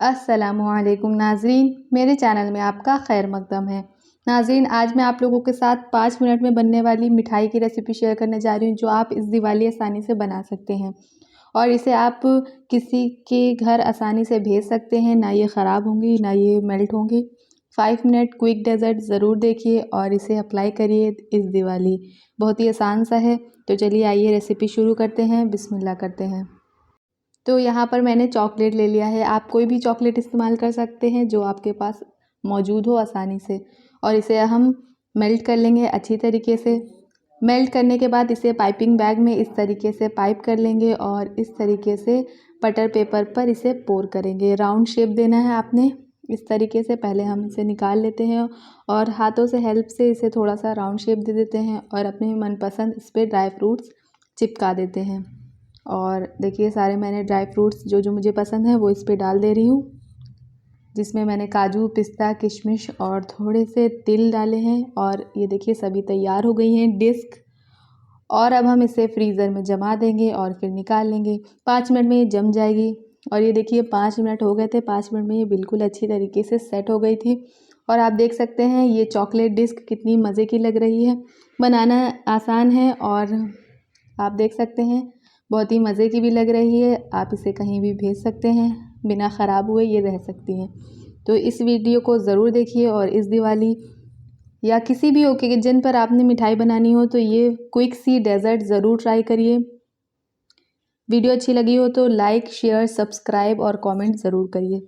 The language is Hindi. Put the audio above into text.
अस्सलामुअलैकुम नाज़रीन, मेरे चैनल में आपका खैर मकदम है। नाज़रीन, आज मैं आप लोगों के साथ 5 मिनट में बनने वाली मिठाई की रेसिपी शेयर करने जा रही हूँ, जो आप इस दिवाली आसानी से बना सकते हैं और इसे आप किसी के घर आसानी से भेज सकते हैं। ना ये ख़राब होंगी, ना ये मेल्ट होंगी। 5 मिनट क्विक डेज़र्ट ज़रूर देखिए और इसे अप्लाई करिए इस दिवाली। बहुत ही आसान सा है। तो चलिए आइए रेसिपी शुरू करते हैं। बिस्मिल्लाह करते हैं। तो यहाँ पर मैंने चॉकलेट ले लिया है। आप कोई भी चॉकलेट इस्तेमाल कर सकते हैं जो आपके पास मौजूद हो आसानी से, और इसे हम मेल्ट कर लेंगे अच्छी तरीके से। मेल्ट करने के बाद इसे पाइपिंग बैग में इस तरीके से पाइप कर लेंगे और इस तरीके से बटर पेपर पर इसे पोर करेंगे। राउंड शेप देना है आपने इस तरीके से। पहले हम इसे निकाल लेते हैं और हाथों से हेल्प से इसे थोड़ा सा राउंड शेप दे देते हैं और अपने मनपसंद इस पर ड्राई फ्रूट्स चिपका देते हैं। और देखिए सारे मैंने ड्राई फ्रूट्स जो जो मुझे पसंद है वो इस पर डाल दे रही हूँ, जिसमें मैंने काजू, पिस्ता, किशमिश और थोड़े से तिल डाले हैं। और ये देखिए सभी तैयार हो गई हैं डिस्क। और अब हम इसे फ्रीज़र में जमा देंगे और फिर निकाल लेंगे। 5 मिनट में ये जम जाएगी। और ये देखिए 5 मिनट हो गए थे। 5 मिनट में ये बिल्कुल अच्छी तरीके से सेट हो गई थी। और आप देख सकते हैं ये चॉकलेट डिस्क कितनी मज़े की लग रही है। बनाना आसान है और आप देख सकते हैं बहुत ही मज़े की भी लग रही है। आप इसे कहीं भी भेज सकते हैं, बिना ख़राब हुए ये रह सकती हैं। तो इस वीडियो को ज़रूर देखिए और इस दिवाली या किसी भी ओकेजन पर आपने मिठाई बनानी हो तो ये क्विक सी डेज़र्ट ज़रूर ट्राई करिए। वीडियो अच्छी लगी हो तो लाइक, शेयर, सब्सक्राइब और कमेंट ज़रूर करिए।